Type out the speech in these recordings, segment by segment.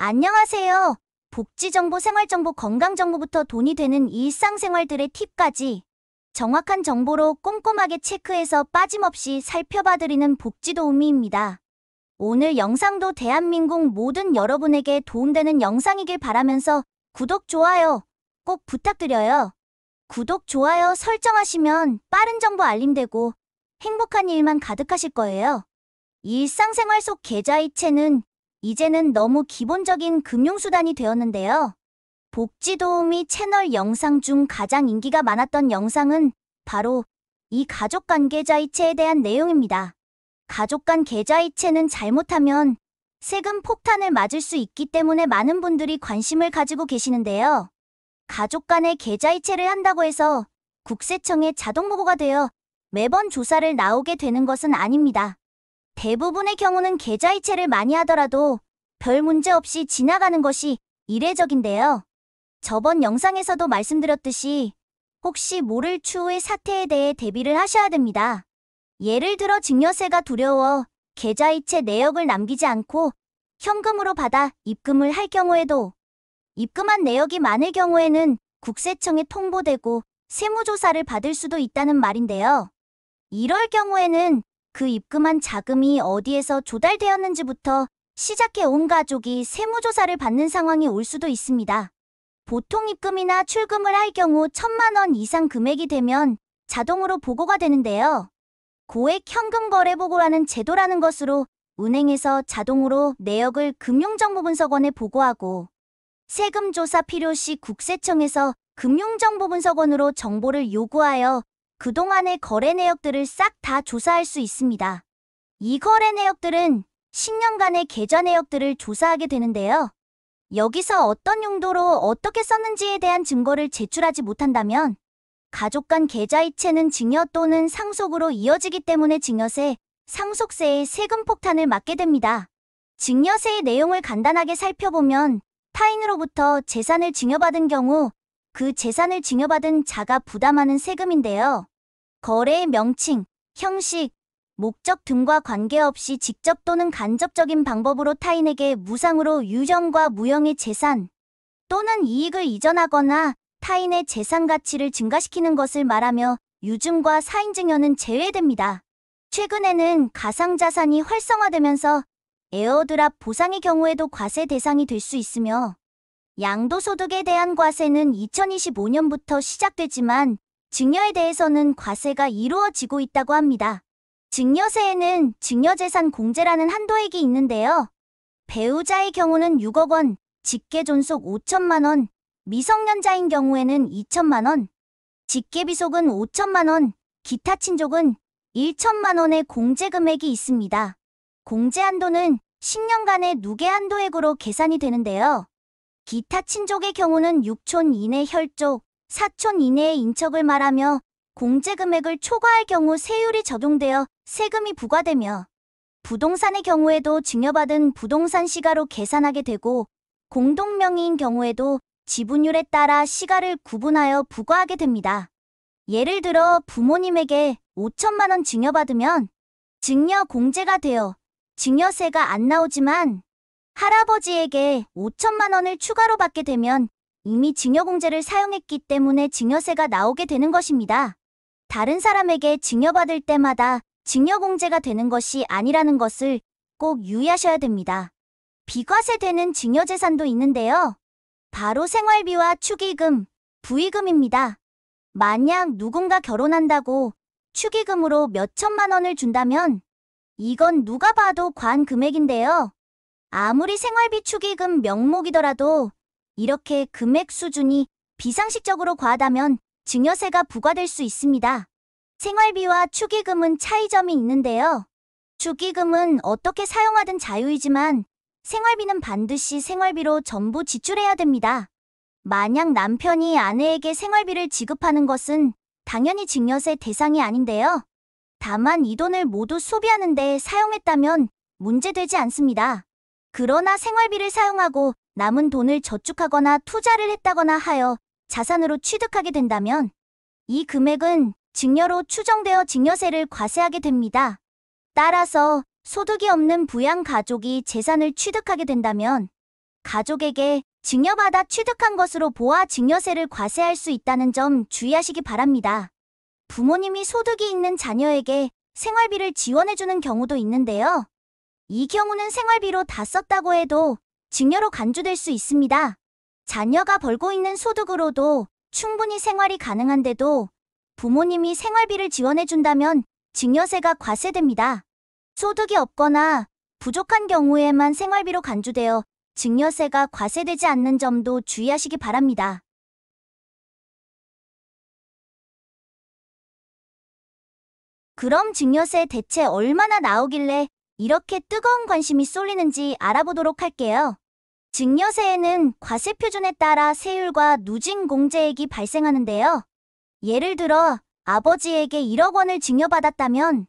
안녕하세요. 복지정보, 생활정보, 건강정보부터 돈이 되는 일상생활들의 팁까지 정확한 정보로 꼼꼼하게 체크해서 빠짐없이 살펴봐드리는 복지도우미입니다. 오늘 영상도 대한민국 모든 여러분에게 도움되는 영상이길 바라면서 구독, 좋아요 꼭 부탁드려요. 구독, 좋아요 설정하시면 빠른 정보 알림되고 행복한 일만 가득하실 거예요. 일상생활 속 계좌이체는 이제는 너무 기본적인 금융수단이 되었는데요. 복지도우미 채널 영상 중 가장 인기가 많았던 영상은 바로 이 가족간 계좌이체에 대한 내용입니다. 가족간 계좌이체는 잘못하면 세금 폭탄을 맞을 수 있기 때문에 많은 분들이 관심을 가지고 계시는데요. 가족 간의 계좌이체를 한다고 해서 국세청에 자동보고가 되어 매번 조사를 나오게 되는 것은 아닙니다. 대부분의 경우는 계좌이체를 많이 하더라도 별 문제 없이 지나가는 것이 이례적인데요. 저번 영상에서도 말씀드렸듯이 혹시 모를 추후의 사태에 대해 대비를 하셔야 됩니다. 예를 들어 증여세가 두려워 계좌이체 내역을 남기지 않고 현금으로 받아 입금을 할 경우에도 입금한 내역이 많을 경우에는 국세청에 통보되고 세무조사를 받을 수도 있다는 말인데요. 이럴 경우에는 그 입금한 자금이 어디에서 조달되었는지부터 시작해 온 가족이 세무조사를 받는 상황이 올 수도 있습니다. 보통 입금이나 출금을 할 경우 1,000만 원 이상 금액이 되면 자동으로 보고가 되는데요. 고액 현금 거래 보고라는 제도라는 것으로 은행에서 자동으로 내역을 금융정보분석원에 보고하고 세금조사 필요시 국세청에서 금융정보분석원으로 정보를 요구하여 그동안의 거래 내역들을 싹 다 조사할 수 있습니다. 이 거래 내역들은 10년간의 계좌 내역들을 조사하게 되는데요. 여기서 어떤 용도로 어떻게 썼는지에 대한 증거를 제출하지 못한다면 가족 간 계좌이체는 증여 또는 상속으로 이어지기 때문에 증여세, 상속세의 세금 폭탄을 맞게 됩니다. 증여세의 내용을 간단하게 살펴보면 타인으로부터 재산을 증여받은 경우 그 재산을 증여받은 자가 부담하는 세금인데요. 거래의 명칭, 형식, 목적 등과 관계없이 직접 또는 간접적인 방법으로 타인에게 무상으로 유형과 무형의 재산 또는 이익을 이전하거나 타인의 재산 가치를 증가시키는 것을 말하며 유증과 사인증여는 제외됩니다. 최근에는 가상자산이 활성화되면서 에어드랍 보상의 경우에도 과세 대상이 될 수 있으며 양도소득에 대한 과세는 2025년부터 시작되지만 증여에 대해서는 과세가 이루어지고 있다고 합니다. 증여세에는 증여재산 공제라는 한도액이 있는데요. 배우자의 경우는 6억 원, 직계존속 5천만 원, 미성년자인 경우에는 2천만 원, 직계비속은 5천만 원, 기타 친족은 1천만 원의 공제 금액이 있습니다. 공제 한도는 10년간의 누계 한도액으로 계산이 되는데요. 기타 친족의 경우는 6촌 이내 혈족, 4촌 이내의 인척을 말하며 공제 금액을 초과할 경우 세율이 적용되어 세금이 부과되며 부동산의 경우에도 증여받은 부동산 시가로 계산하게 되고 공동명의인 경우에도 지분율에 따라 시가를 구분하여 부과하게 됩니다. 예를 들어 부모님에게 5천만 원 증여받으면 증여 공제가 되어 증여세가 안 나오지만 할아버지에게 5천만 원을 추가로 받게 되면 이미 증여공제를 사용했기 때문에 증여세가 나오게 되는 것입니다. 다른 사람에게 증여받을 때마다 증여공제가 되는 것이 아니라는 것을 꼭 유의하셔야 됩니다. 비과세되는 증여재산도 있는데요. 바로 생활비와 축의금, 부의금입니다. 만약 누군가 결혼한다고 축의금으로 몇 천만 원을 준다면 이건 누가 봐도 과한 금액인데요. 아무리 생활비 축의금 명목이더라도 이렇게 금액 수준이 비상식적으로 과하다면 증여세가 부과될 수 있습니다. 생활비와 축의금은 차이점이 있는데요. 축의금은 어떻게 사용하든 자유이지만 생활비는 반드시 생활비로 전부 지출해야 됩니다. 만약 남편이 아내에게 생활비를 지급하는 것은 당연히 증여세 대상이 아닌데요. 다만 이 돈을 모두 소비하는 데 사용했다면 문제되지 않습니다. 그러나 생활비를 사용하고 남은 돈을 저축하거나 투자를 했다거나 하여 자산으로 취득하게 된다면 이 금액은 증여로 추정되어 증여세를 과세하게 됩니다. 따라서 소득이 없는 부양 가족이 재산을 취득하게 된다면 가족에게 증여받아 취득한 것으로 보아 증여세를 과세할 수 있다는 점 주의하시기 바랍니다. 부모님이 소득이 있는 자녀에게 생활비를 지원해주는 경우도 있는데요. 이 경우는 생활비로 다 썼다고 해도 증여로 간주될 수 있습니다. 자녀가 벌고 있는 소득으로도 충분히 생활이 가능한데도 부모님이 생활비를 지원해준다면 증여세가 과세됩니다. 소득이 없거나 부족한 경우에만 생활비로 간주되어 증여세가 과세되지 않는 점도 주의하시기 바랍니다. 그럼 증여세 대체 얼마나 나오길래 이렇게 뜨거운 관심이 쏠리는지 알아보도록 할게요. 증여세에는 과세 표준에 따라 세율과 누진 공제액이 발생하는데요. 예를 들어 아버지에게 1억 원을 증여받았다면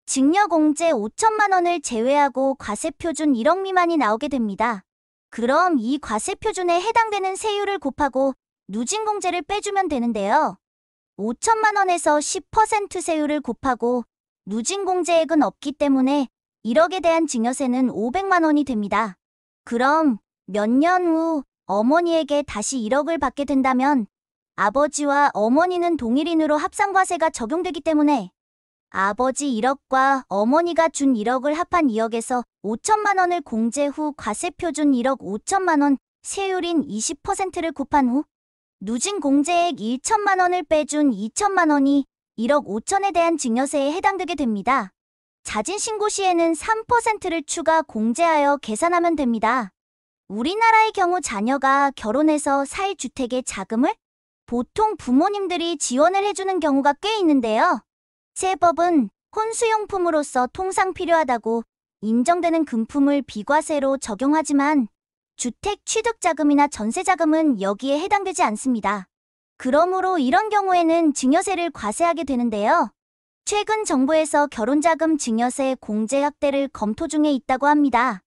증여공제 5천만 원을 제외하고 과세 표준 1억 미만이 나오게 됩니다. 그럼 이 과세 표준에 해당되는 세율을 곱하고 누진 공제를 빼주면 되는데요. 5천만 원에서 10% 세율을 곱하고 누진 공제액은 없기 때문에 1억에 대한 증여세는 500만 원이 됩니다. 그럼 몇 년 후 어머니에게 다시 1억을 받게 된다면 아버지와 어머니는 동일인으로 합산과세가 적용되기 때문에 아버지 1억과 어머니가 준 1억을 합한 2억에서 5천만 원을 공제 후 과세 표준 1억 5천만 원 세율인 20%를 곱한 후 누진 공제액 1천만 원을 빼준 2천만 원이 1억 5천에 대한 증여세에 해당되게 됩니다. 자진 신고 시에는 3%를 추가 공제하여 계산하면 됩니다. 우리나라의 경우 자녀가 결혼해서 살 주택의 자금을 보통 부모님들이 지원을 해주는 경우가 꽤 있는데요. 세법은 혼수용품으로서 통상 필요하다고 인정되는 금품을 비과세로 적용하지만 주택 취득자금이나 전세자금은 여기에 해당되지 않습니다. 그러므로 이런 경우에는 증여세를 과세하게 되는데요. 최근 정부에서 결혼자금 증여세 공제 확대를 검토 중에 있다고 합니다.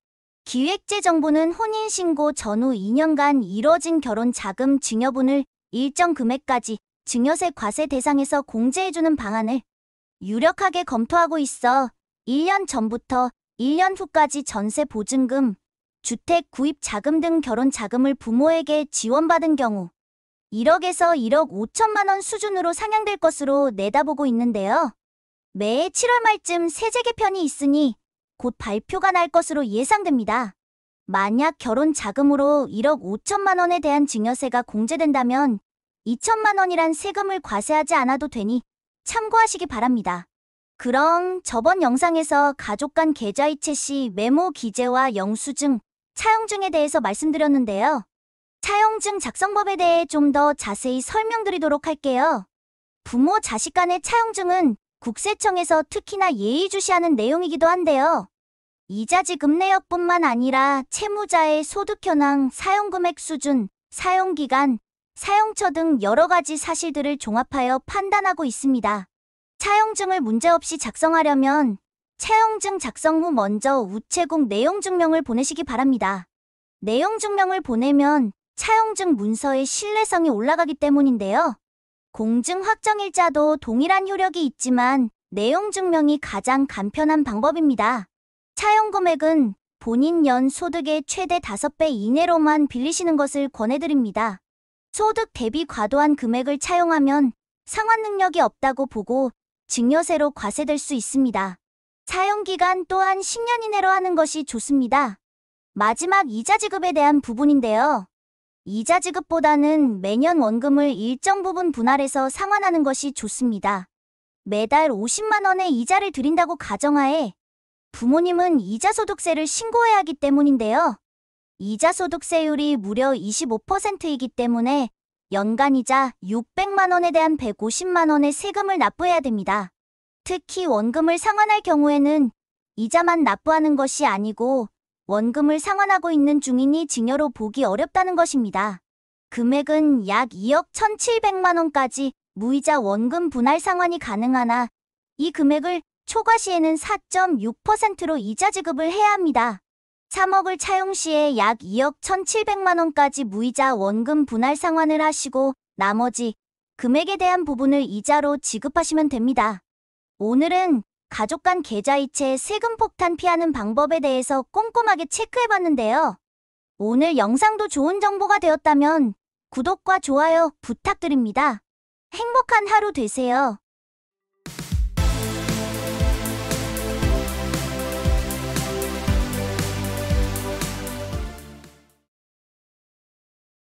기획재정부는 혼인신고 전후 2년간 이뤄진 결혼자금 증여분을 일정 금액까지 증여세 과세 대상에서 공제해주는 방안을 유력하게 검토하고 있어 1년 전부터 1년 후까지 전세 보증금, 주택 구입 자금 등 결혼 자금을 부모에게 지원받은 경우 1억에서 1억 5천만 원 수준으로 상향될 것으로 내다보고 있는데요. 매해 7월 말쯤 세제 개편이 있으니 곧 발표가 날 것으로 예상됩니다. 만약 결혼 자금으로 1억 5천만 원에 대한 증여세가 공제된다면 2천만 원이란 세금을 과세하지 않아도 되니 참고하시기 바랍니다. 그럼 저번 영상에서 가족 간 계좌이체 시 메모 기재와 영수증, 차용증에 대해서 말씀드렸는데요. 차용증 작성법에 대해 좀 더 자세히 설명드리도록 할게요. 부모 자식 간의 차용증은 국세청에서 특히나 예의주시하는 내용이기도 한데요. 이자 지급 내역뿐만 아니라 채무자의 소득 현황, 사용금액 수준, 사용기간, 사용처 등 여러 가지 사실들을 종합하여 판단하고 있습니다. 차용증을 문제없이 작성하려면 차용증 작성 후 먼저 우체국 내용증명을 보내시기 바랍니다. 내용증명을 보내면 차용증 문서의 신뢰성이 올라가기 때문인데요. 공증 확정일자도 동일한 효력이 있지만 내용증명이 가장 간편한 방법입니다. 차용금액은 본인 연 소득의 최대 5배 이내로만 빌리시는 것을 권해드립니다. 소득 대비 과도한 금액을 차용하면 상환 능력이 없다고 보고 증여세로 과세될 수 있습니다. 사용기간 또한 10년 이내로 하는 것이 좋습니다. 마지막 이자 지급에 대한 부분인데요. 이자 지급보다는 매년 원금을 일정 부분 분할해서 상환하는 것이 좋습니다. 매달 50만 원의 이자를 드린다고 가정하에 부모님은 이자소득세를 신고해야 하기 때문인데요. 이자소득세율이 무려 25%이기 때문에 연간이자 600만 원에 대한 150만 원의 세금을 납부해야 됩니다. 특히 원금을 상환할 경우에는 이자만 납부하는 것이 아니고 원금을 상환하고 있는 중이니 증여로 보기 어렵다는 것입니다. 금액은 약 2억 1,700만 원까지 무이자 원금 분할 상환이 가능하나 이 금액을 초과 시에는 4.6%로 이자 지급을 해야 합니다. 3억을 차용 시에 약 2억 1,700만 원까지 무이자 원금 분할 상환을 하시고 나머지 금액에 대한 부분을 이자로 지급하시면 됩니다. 오늘은 가족 간 계좌이체 세금 폭탄 피하는 방법에 대해서 꼼꼼하게 체크해봤는데요. 오늘 영상도 좋은 정보가 되었다면 구독과 좋아요 부탁드립니다. 행복한 하루 되세요.